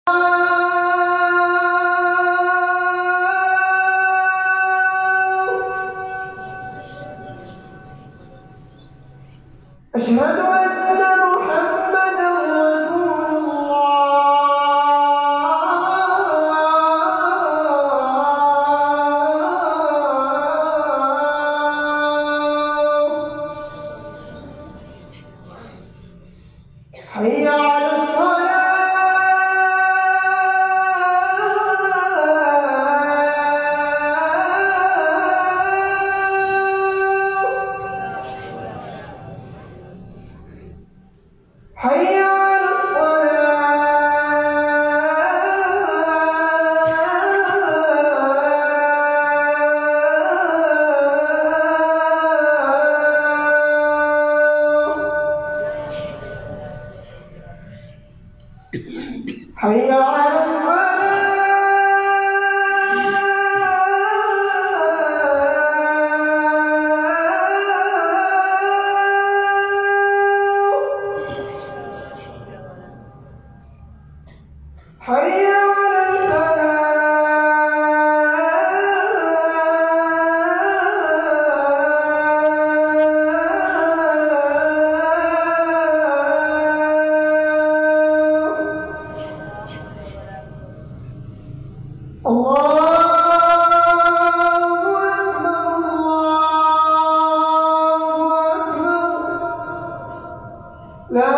أشهد أن محمدًا رسول الله. حي على الصلاة. حي على الصلاة. حي على حي على الفلاح. الله أكبر. لا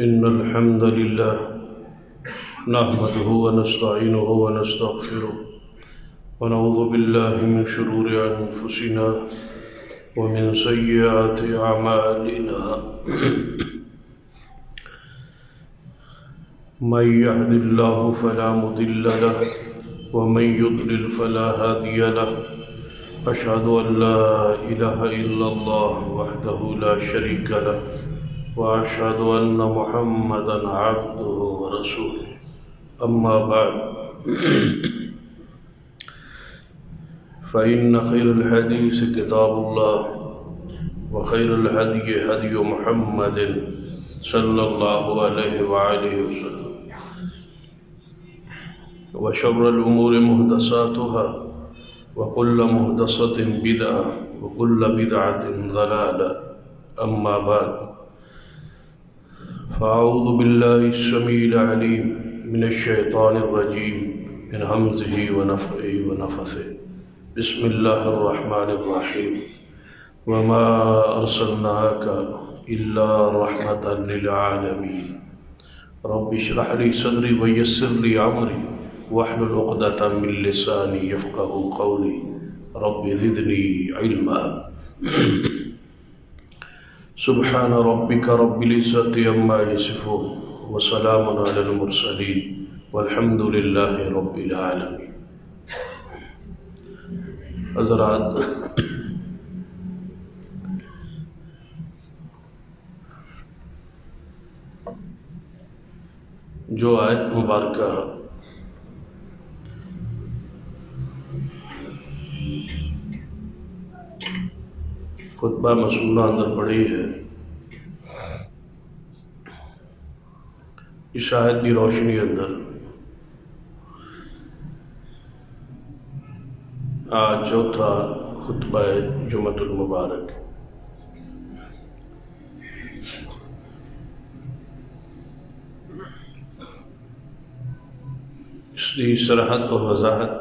إن الحمد لله نحمده ونستعينه ونستغفره ونعوذ بالله من شرور أنفسنا ومن سيئات أعمالنا من يهد الله فلا مضل له ومن يضلل فلا هادي له أشهد أن لا إله إلا الله وحده لا شريك له وأشهد أن محمدًا عبده ورسوله أما بعد فإن خير الحديث كتاب الله وخير الهدي هدي محمد صلى الله عليه وآله وسلم وشر الأمور محدثاتها وكل محدثة بدعة وكل بدعة ضلالة أما بعد فأعوذ بالله السميع العليم من الشيطان الرجيم من همزه ونفخه ونفثه بسم الله الرحمن الرحيم وما أرسلناك إلا رحمة للعالمين رب اشرح لي صدري ويسر لي أمري واحلل عقدة من لساني يفقهوا قولي رب زدني علما سبحان ربك رب العزة عما يصفون وسلام على المرسلين والحمد لله رب العالمين. حضرات، جو آیت مبارکہ خطبہ مسنونہ اندر پڑھی ہے، اس آیت کی روشنی اندر آج چوتھا خطبہ جمعۃ المبارک۔ اس کی صراحت اور وضاحت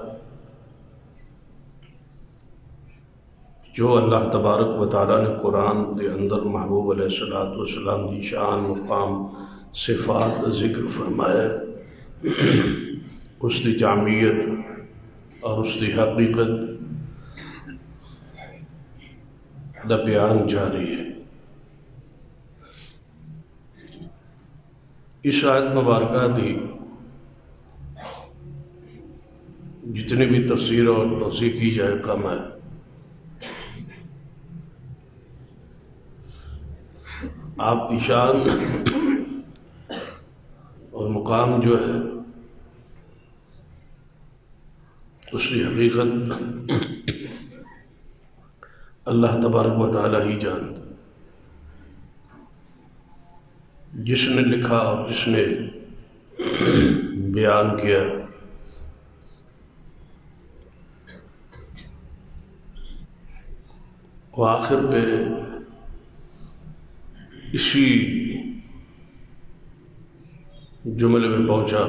جو اللہ تبارک و تعالیٰ نے قرآن کے اندر محبوب علیہ الصلوۃ والسلام دی شان، مقام، صفات ذکر فرمایا، اس کی جامعیت اور اس کی حقیقت دا بیان جاری ہے۔ اس آیت مبارکہ دی جتنی بھی تفسیر اور توضیح کی جائے کم ہے۔ آپ کی شان اور مقام جو ہے اس کی حقیقت اللہ تبارک و تعالیٰ ہی جانتا، جس نے لکھا اور جس نے بیان کیا وہ آخر پہ اسی جملے میں پہنچا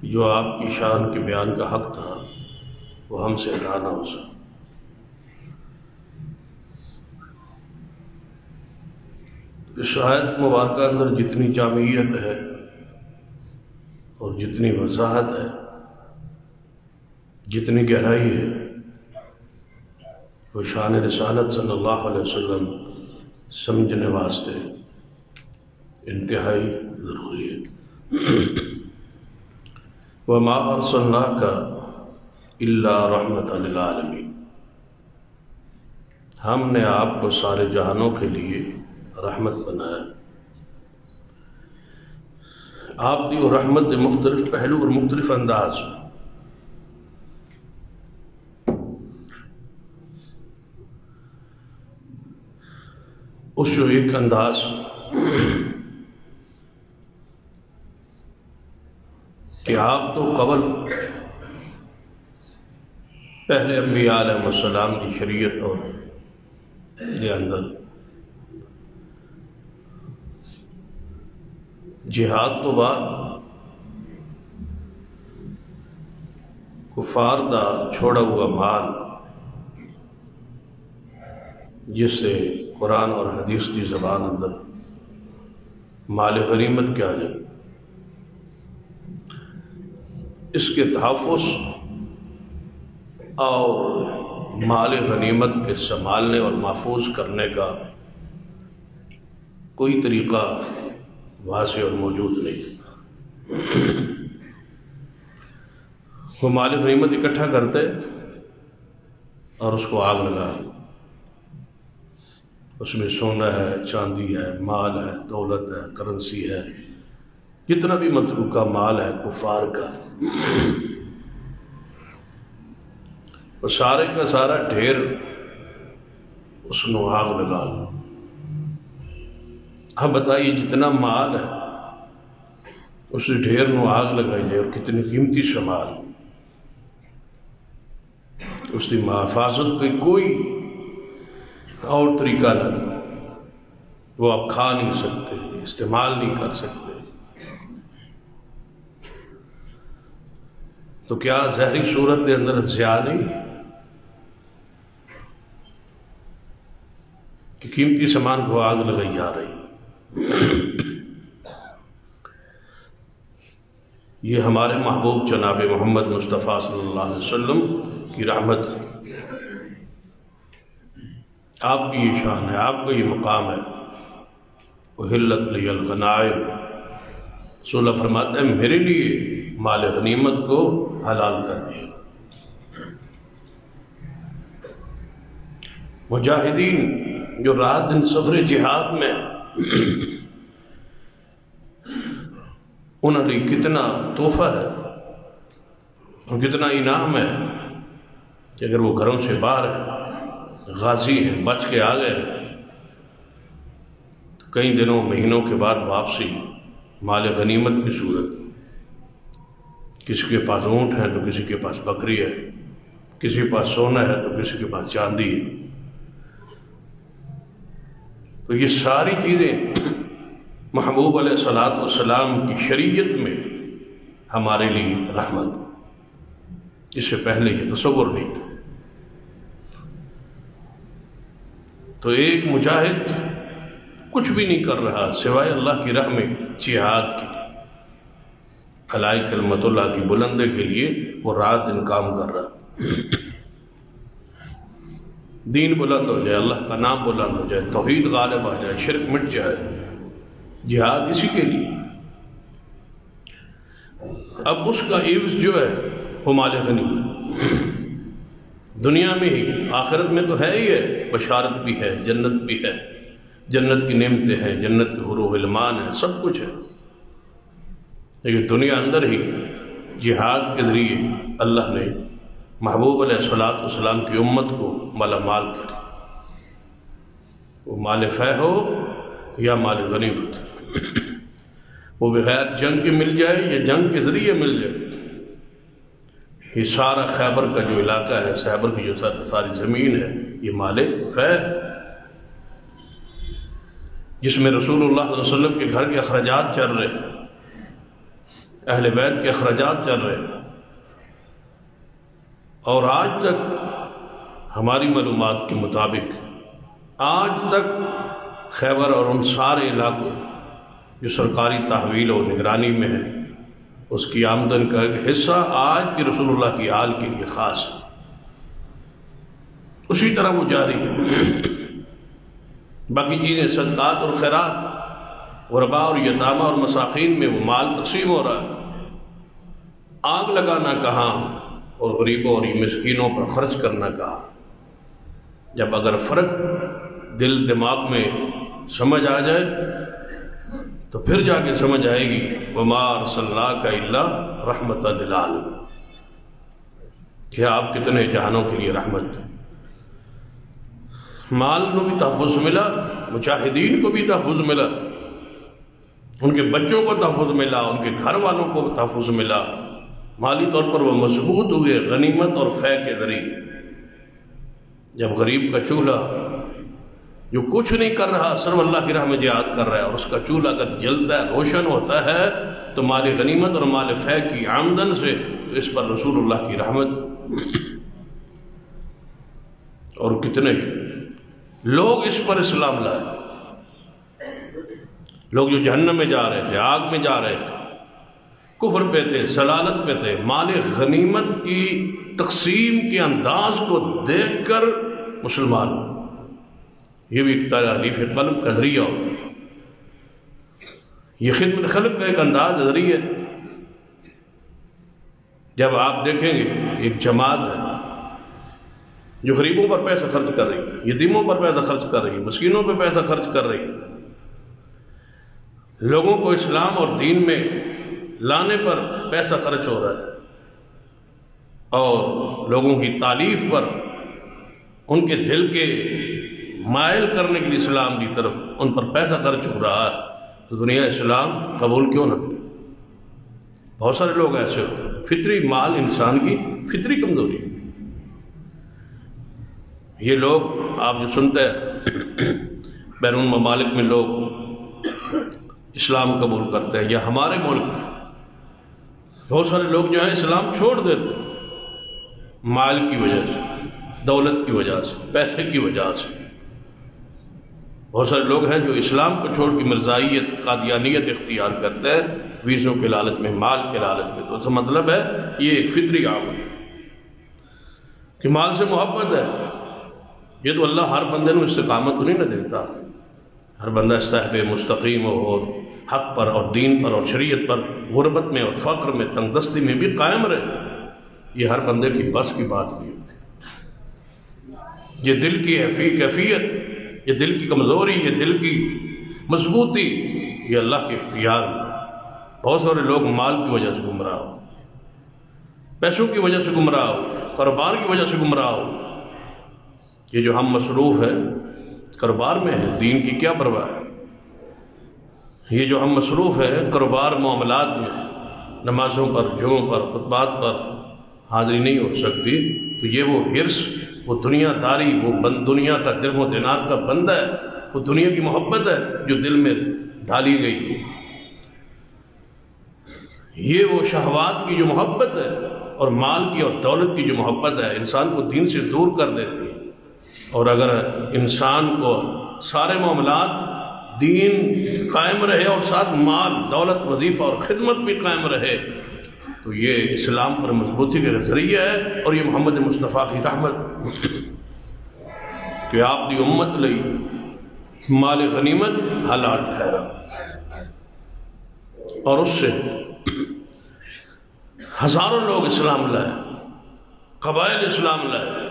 جو آپ کی شان کے بیان کا حق تھا وہ ہم سے ادا نہ ہو سکا۔ اس آیت مبارکہ اندر جتنی جامعیت ہے اور جتنی وضاحت ہے، جتنی گہرائی ہے، وہ شان رسالت صلی اللہ علیہ وسلم سمجھنے واسطے انتہائی ضروری ہے۔ وَمَا أَرْسَلْنَاكَ إِلَّا رَحْمَةً لِلْعَالَمِينَ، ہم نے آپ کو سارے جہانوں کے لیے رحمت بنایا۔ آپ کی وہ رحمت مختلف پہلو اور مختلف انداز، اس جو ایک انداز کہ آپ تو قبل پہلے انبیاء علیہ السلام کی شریعت اور کے اندر جہاد تو بعد کفار دا چھوڑا ہوا مال، جس سے قرآن اور حدیث کی زبان اندر مال غنیمت کیا جائے، اس کے تحفظ اور مال غنیمت کے سنبھالنے اور محفوظ کرنے کا کوئی طریقہ واضح اور موجود نہیں۔ وہ مال غنیمت اکٹھا کرتے اور اس کو آگ لگا، اس میں سونا ہے، چاندی ہے، مال ہے، دولت ہے، کرنسی ہے، جتنا بھی متروکہ مال ہے کفار کا، وہ سارے کا سارا ڈھیر اس کو آگ لگا لو۔ اب بتائیے جتنا مال ہے اس ڈھیر نو آگ لگائی جائے اور کتنی قیمتی سامان، اس کی حفاظت کی کوئی اور طریقہ نہ تھا، وہ آپ کھا نہیں سکتے، استعمال نہیں کر سکتے، تو کیا ظاہری صورت کے اندر ضیاء نہیں کہ قیمتی سامان کو آگ لگائی جا رہی؟ یہ ہمارے محبوب جناب محمد مصطفیٰ صلی اللہ علیہ وسلم کی رحمت، آپ کی یہ شان ہے، آپ کا یہ مقام ہے۔ احلت لی الغنائم، سو اللہ فرماتا ہے میرے لیے مال غنیمت کو حلال کر دیا۔ مجاہدین جو رات دن سفر جہاد میں انہوں نے کتنا تحفہ ہے اور کتنا انعام ہے کہ اگر وہ گھروں سے باہر ہے غازی ہیں، بچ کے آ گئے، تو کئی دنوں مہینوں کے بعد واپسی مال غنیمت کی صورت، کسی کے پاس اونٹ ہے تو کسی کے پاس بکری ہے، کسی کے پاس سونا ہے تو کسی کے پاس چاندی ہے۔ تو یہ ساری چیزیں محبوب علیہ الصلوۃ والسلام کی شریعت میں ہمارے لیے رحمت، اس سے پہلے یہ تصور نہیں تھا۔ تو ایک مجاہد کچھ بھی نہیں کر رہا سوائے اللہ کی راہ میں جہاد کی، علائی کلمت اللہ کی بلندی کے لیے وہ رات دن کام کر رہا، دین بلند ہو جائے، اللہ کا نام بلند ہو جائے، توحید غالب آ جائے، شرک مٹ جائے، جہاد اسی کے لیے۔ اب اس کا عوض جو ہے وہ مال غنیمت، دنیا میں ہی، آخرت میں تو ہے ہی ہے، بشارت بھی ہے، جنت بھی ہے، جنت کی نعمتیں ہیں، جنت کے حور و غلمان ہیں، سب کچھ ہے، لیکن دنیا اندر ہی جہاد کے ذریعے اللہ نے محبوب علیہ الصلوۃ والسلام کی امت کو مالا مال کر، وہ مال فہ ہو یا مال غنیمت، وہ بغیر جنگ کے مل جائے یا جنگ کے ذریعے مل جائے۔ یہ سارا خیبر کا جو علاقہ ہے، خیبر کی جو ساری زمین ہے، یہ مال فہ، جس میں رسول اللہ صلی اللہ علیہ وسلم کے گھر کے اخراجات چل رہے، اہل بیت کے اخراجات چل رہے، اور آج تک ہماری معلومات کے مطابق آج تک خیبر اور ان سارے علاقوں جو سرکاری تحویل اور نگرانی میں ہے، اس کی آمدن کا ایک حصہ آج کی رسول اللہ کی آل کے لیے خاص ہے، اسی طرح وہ جاری ہے۔ باقی چیزیں صدقات اور خیرات، غرباء اور یتامہ اور مساکین میں وہ مال تقسیم ہو رہا ہے، آگ لگانا کہاں اور غریبوں اور مسکینوں پر خرچ کرنا کہاں۔ جب اگر فرق دل دماغ میں سمجھ آ جائے تو پھر جا کے سمجھ آئے گی وَمَا أَرْسَلْنَاكَ إِلَّا رَحْمَةً لِلْعَالَمِينَ، کہ آپ کتنے جہانوں کے لیے رحمت۔ مال کو بھی تحفظ ملا، مجاہدین کو بھی تحفظ ملا، ان کے بچوں کو تحفظ ملا، ان کے گھر والوں کو تحفظ ملا، مالی طور پر وہ مضبوط ہوئے غنیمت اور فے کے ذریعے۔ جب غریب کا چولہا جو کچھ نہیں کر رہا، صرف اللہ کی راہ میں جہاد کر رہا ہے، اور اس کا چولہا اگر جلتا ہے، روشن ہوتا ہے، تو مال غنیمت اور مال فے کی آمدن سے تو اس پر رسول اللہ کی رحمت۔ اور کتنے لوگ اس پر اسلام لائے، لوگ جو جہنم میں جا رہے تھے، آگ میں جا رہے تھے، کفر پہ تھے، ضلالت پہ تھے، مال غنیمت کی تقسیم کے انداز کو دیکھ کر مسلمان ہو۔ یہ بھی ایک تالیف قلب کا ذریعہ ہو، یہ خدمت خلق کا ایک انداز ذریعہ۔ جب آپ دیکھیں گے ایک جماعت ہے جو غریبوں پر پیسہ خرچ کر رہی ہے، یتیموں پر پیسہ خرچ کر رہی ہے، مسکینوں پر پیسہ خرچ کر رہی ہے، لوگوں کو اسلام اور دین میں لانے پر پیسہ خرچ ہو رہا ہے، اور لوگوں کی تعلیف پر، ان کے دل کے مائل کرنے کے لیے اسلام کی طرف ان پر پیسہ خرچ ہو رہا ہے، تو دنیا اسلام قبول کیوں نہ کرے؟ بہت سارے لوگ ایسے ہوتے ہیں، فطری مال انسان کی فطری کمزوری ہے۔ یہ لوگ آپ جو سنتے ہیں بیرون ممالک میں لوگ اسلام قبول کرتے ہیں، یا ہمارے ملک میں بہت سارے لوگ جو ہیں اسلام چھوڑ دیتے ہیں مال کی وجہ سے، دولت کی وجہ سے، پیسے کی وجہ سے۔ بہت سارے لوگ ہیں جو اسلام کو چھوڑ کے مرزائیت، قادیانیت اختیار کرتے ہیں، ویزوں کے لالچ میں، مال کے لالچ میں۔ تو اس کا مطلب ہے یہ ایک فطری عمل ہے کہ مال سے محبت ہے۔ یہ تو اللہ ہر بندے کو استقامت تو نہیں نہ دیتا، ہر بندہ صاحب مستقیم ہو اور حق پر اور دین پر اور شریعت پر، غربت میں اور فقر میں، تنگ دستی میں بھی قائم رہے، یہ ہر بندے کی بس کی بات نہیں ہوتی۔ یہ دل کی کیفیت، یہ دل کی کمزوری، یہ دل کی مضبوطی، یہ اللہ کے اختیار میں۔ بہت سارے لوگ مال کی وجہ سے گمراہ ہو، پیسوں کی وجہ سے گمراہ ہو، کاروبار کی وجہ سے گمراہ ہو، یہ جو ہم مصروف ہیں کاروبار میں ہیں، دین کی کیا پرواہ ہے؟ یہ جو ہم مصروف ہیں کاروبار معاملات میں، نمازوں پر، جمعوں پر، خطبات پر حاضری نہیں ہو سکتی، تو یہ وہ حرص، وہ دنیا داری، وہ دنیا کا درہم و دینار کا بندہ ہے، وہ دنیا کی محبت ہے جو دل میں ڈالی گئی ہے۔ یہ وہ شہوات کی جو محبت ہے اور مال کی اور دولت کی جو محبت ہے انسان کو دین سے دور کر دیتی ہے۔ اور اگر انسان کو سارے معاملات دین قائم رہے اور ساتھ مال، دولت، وظیفہ اور خدمت بھی قائم رہے تو یہ اسلام پر مضبوطی کا ذریعہ ہے، اور یہ محمد مصطفیٰ کی رحمت کہ آپ دی امت لئی مال غنیمت حلال ٹھہرا، اور اس سے ہزاروں لوگ اسلام لائے، قبائل اسلام لائے،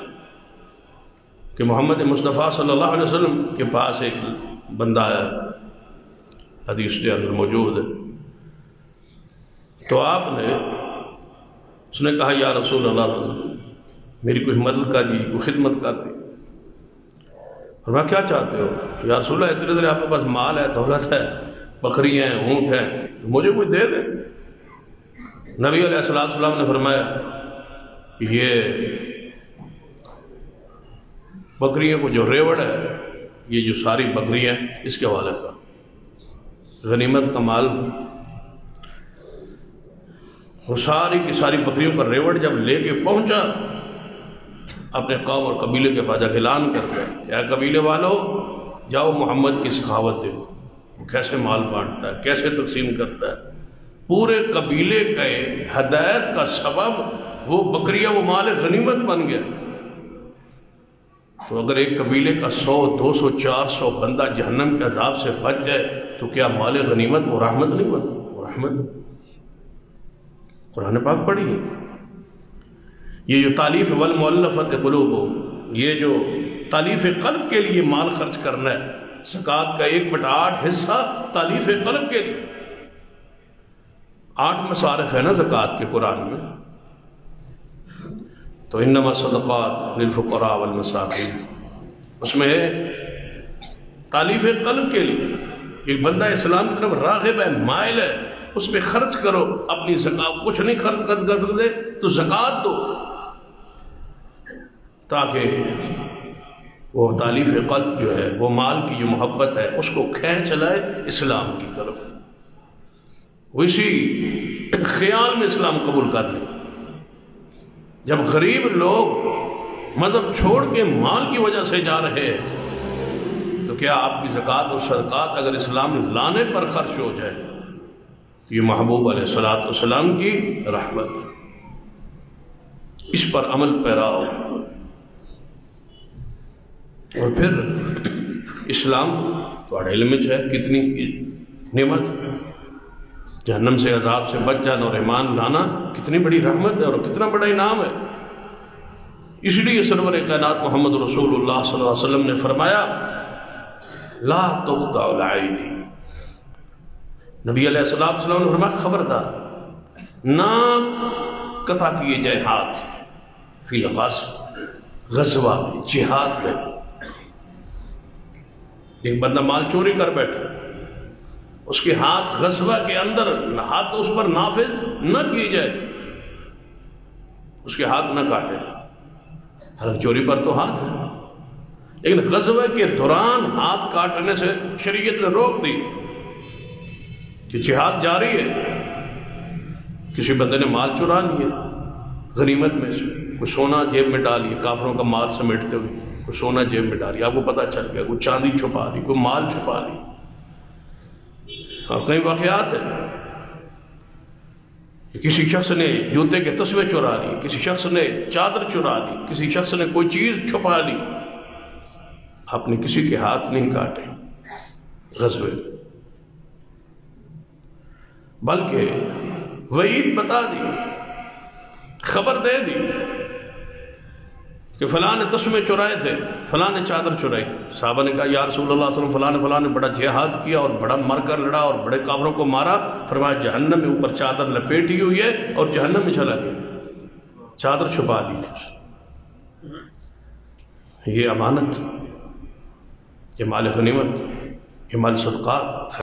کہ محمد مصطفیٰ صلی اللہ علیہ وسلم کے پاس ایک بندہ ہے، حدیث کے اندر موجود ہے، تو آپ نے اس نے کہا یا رسول اللہ صلی اللہ علیہ وسلم میری کوئی مدد کر دی، کوئی خدمت کر دی۔ اور میں کیا چاہتے ہو یا رسول اللہ؟ اتنے دیر آپ کے پاس مال ہے، دولت ہے، بکریاں ہیں، اونٹ ہیں، تو مجھے کوئی دے دے۔ نبی علیہ السلام نے فرمایا یہ بکریوں کو جو ریوڑ ہے، یہ جو ساری بکریاں اس کے حوالے کا غنیمت کا مال، وہ ساری کی ساری بکریوں کا ریوڑ جب لے کے پہنچا اپنے قوم اور قبیلے کے بعد اعلان کر دیا کہ اے قبیلے والو جاؤ محمد کی سخاوت دیکھو، وہ کیسے مال بانٹتا ہے، کیسے تقسیم کرتا ہے۔ پورے قبیلے کے ہدایت کا سبب وہ بکریاں، وہ مال غنیمت بن گیا۔ تو اگر ایک قبیلے کا 100، 200، 400 بندہ جہنم کے عذاب سے بچ جائے تو کیا مال غنیمت وہ رحمت نہیں بن؟ وہ رحمت۔ قرآن پاک پڑھی ہے، یہ جو تالیف والمؤلفۃ قلوب، یہ جو تالیف قلب کے لیے مال خرچ کرنا ہے، زکوٰۃ کا 1/8 حصہ تالیف قلب کے لیے۔ 8 مصارف ہے نا زکوٰۃ کے قرآن میں، تو انما الصدقات للفقراء والمساکین، اس میں تالیف قلب کے لیے ایک بندہ اسلام کی طرف راغب ہے، مائل ہے، اس پہ خرچ کرو اپنی زکوٰۃ۔ کچھ نہیں خرچ کر سکتے تو زکوٰۃ دو، تاکہ وہ تالیف قلب جو ہے، وہ مال کی جو محبت ہے اس کو کھینچ لائے اسلام کی طرف، وہ اسی خیال میں اسلام قبول کر لے۔ جب غریب لوگ مذہب چھوڑ کے مال کی وجہ سے جا رہے ہیں تو کیا آپ کی زکوٰۃ اور صدقات اگر اسلام لانے پر خرچ ہو جائے، یہ محبوب علیہ السلام کی رحمت، اس پر عمل پیرا ہو۔ اور پھر اسلام تھوڑے علم میں ہے کتنی نعمت، جہنم سے عذاب سے بچ جانا اور ایمان لانا کتنی بڑی رحمت ہے اور کتنا بڑا انعام ہے۔ اس لیے سرور کائنات محمد رسول اللہ صلی اللہ علیہ وسلم نے فرمایا لا تقطع الایدی، نبی علیہ السلام نے فرمایا خبردار نہ قطع کیے جائے ہاتھ، فی الغزو، غزوہ میں، جہاد میں۔ ایک بندہ مال چوری کر بیٹھا، اس کے ہاتھ غزوہ کے اندر ہاتھ اس پر نافذ نہ کیے جائے، اس کے ہاتھ نہ کاٹے، ہر چوری پر تو ہاتھ ہے، لیکن غزوہ کے دوران ہاتھ کاٹنے سے شریعت نے روک دی کہ جہاد جاری ہے۔ کسی بندے نے مال چرا لیا غنیمت میں سے، کوئی سونا جیب میں ڈال لیا، کافروں کا مال سمیٹتے ہوئے کوئی سونا جیب میں ڈال لیا، آپ کو پتہ چل گیا، کوئی چاندی چھپا لی، کوئی مال چھپا لی۔ اور کئی واقعات ہیں کہ کسی شخص نے جوتے کے تسمے چرا لی، کسی شخص نے چادر چرا لی، کسی شخص نے کوئی چیز چھپا لی، آپ نے کسی کے ہاتھ نہیں کاٹے غزوے، بلکہ وعید بتا دی، خبر دے دی کہ فلاں نے تسمے چرائے تھے، فلاں نے چادر چرائی۔ صحابہ نے کہا یا رسول اللہ صلی اللہ علیہ وسلم فلاں نے بڑا جہاد کیا اور بڑا مر کر لڑا اور بڑے کافروں کو مارا، فرمایا جہنم میں اوپر چادر لپیٹی ہوئی ہے اور جہنم میں چلا گیا، چادر چھپا لی تھی۔ یہ امانت، یہ مال غنیمت، یہ مال صدقات